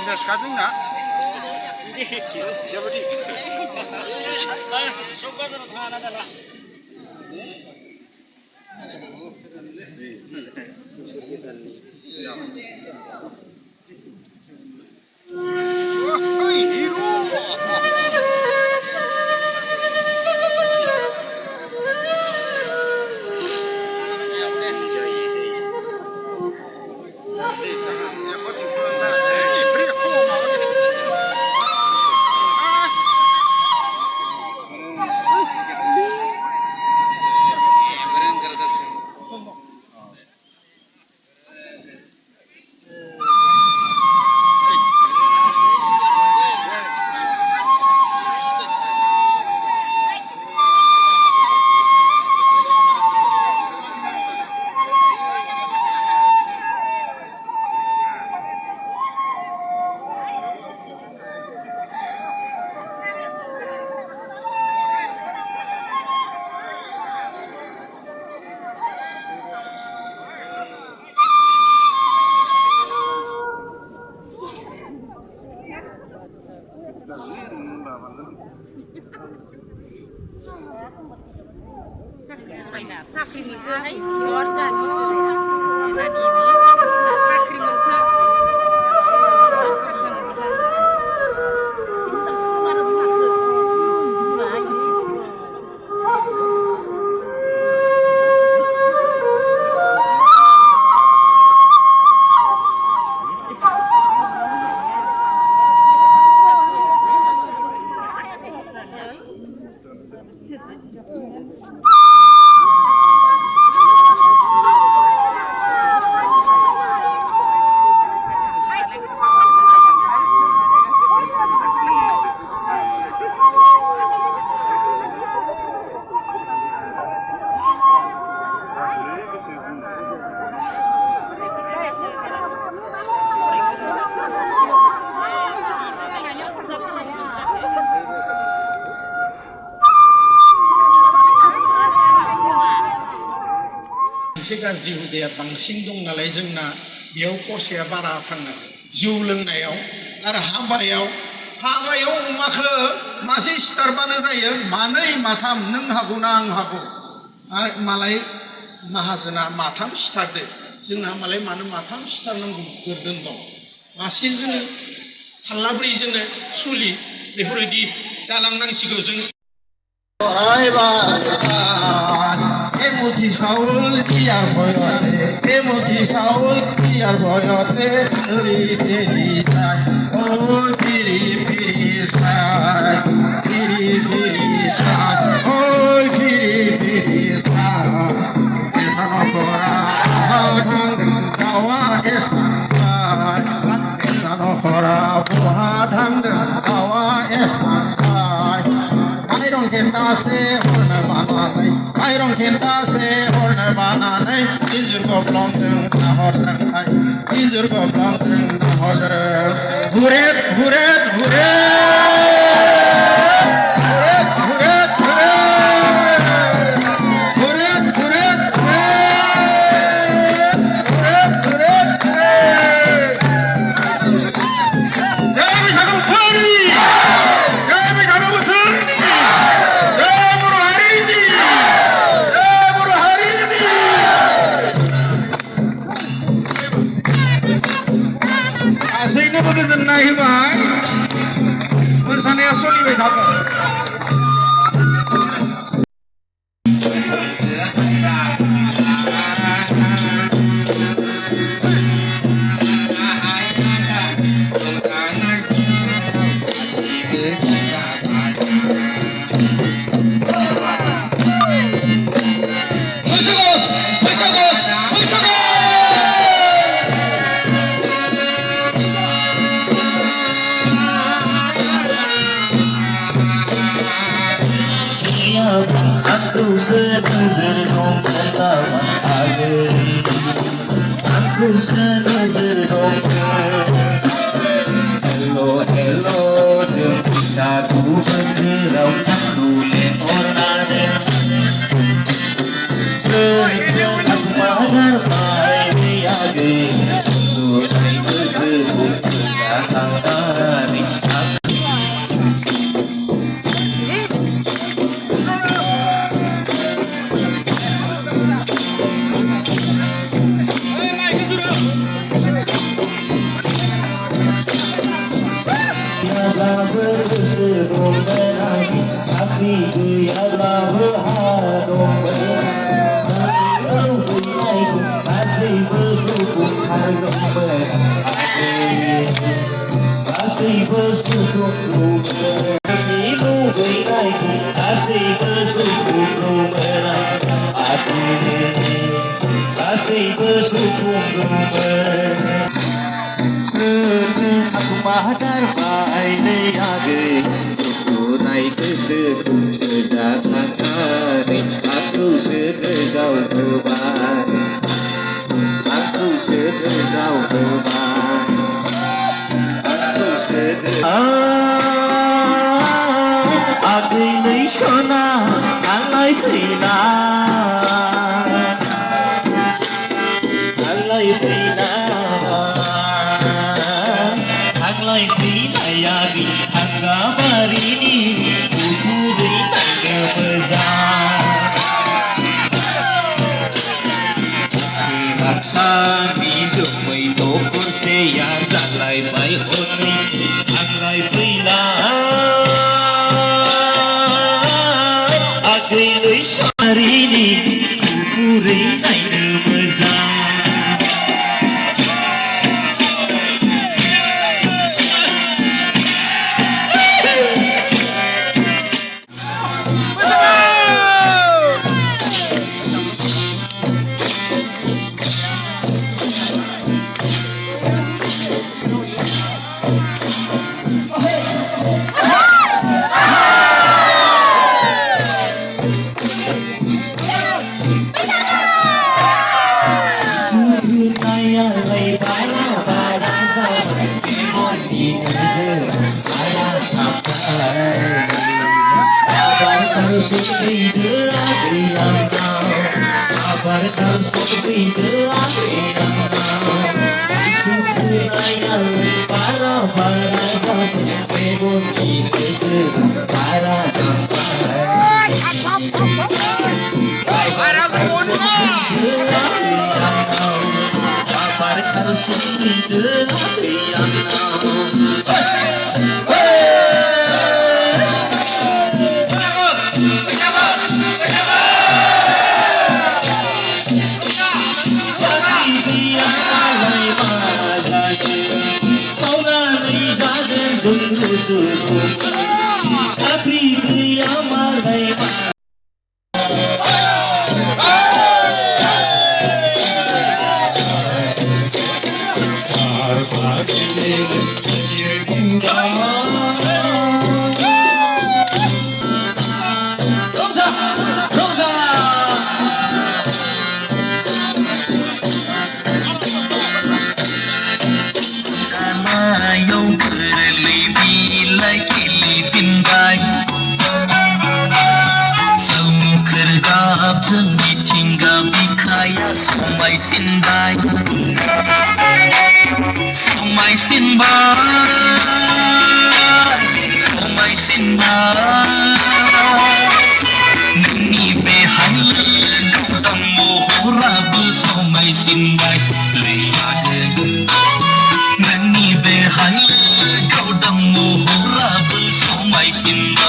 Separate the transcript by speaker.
Speaker 1: Minus kadung na. Jadi. Suka tu nak ada lah.
Speaker 2: Sakri itu, ay suar jadi itu deh. Tadi ini sakri itu.
Speaker 3: मोनसे गाज्रि हुदाया बांसिन दं नालाय जोंना बेयाव खरसाया बारा थाङो जौ लोंनायाव आरो हाबायाव अमाखौ मासे सिथारबानो जायो मानै माथाम नों हागौना आं हागौ आरो मालाय माहाजोना माथाम सिथारदो जोंना मालाय मानो माथाम सिथारनांगौ गोर्दोन दं मासे जोङो फाल्लाब्रै जोङो सुलि बेफोरबायदि जालांनांसिगौ जों Emoti Saul tiar boyote, Emoti Saul tiar boyote, Uri teri sai, oh piri piri sai, piri piri sai, oh piri piri sai. Esano kora, buhadang kawa esman, esano kora, buhadang kawa esman. Iron kentase horne bananai, iron kentase horne bananai. Injur ko blondeng na horne kai, injur ko blondeng na horne. Huret, huret, huret, huret, huret, huret, huret, huret, huret, huret, huret. Jai Bishakam Thani, Jai Bishakam Thani. Goजोननाय होबाय मोसानाया सोलिबाय थागोन
Speaker 4: Aku senazir dong ketawa agari, aku senazir dong. Hello hello jeng satu bergerak aku ornajen. Sejauh aku mahal mai biage, sudah tersebut datang. गैयाब्लाबो गोसो दंमोन साख्रि गैयाब्लाबो हा दंमोन लुबैनायखौ गासैबो सुफुंथारगौमोन गासैबो सुफुंगौमोन लुबैनायखौ गासैबो सुफुंगौमोन गासैबो सुफुंगौमोन aku mahdarbai leyage Turai kesekum sedang hari Aku sedegau teban Aku sedegau teban Aku sedegau Agai lei sona Alai khina Alai khina Alai khina Angga barini Kukurai tangga bezar Laksani semai toko seya Zalai bai onai Alai khina Agai lei sarini Kukurai tangga bezar
Speaker 1: Sinbad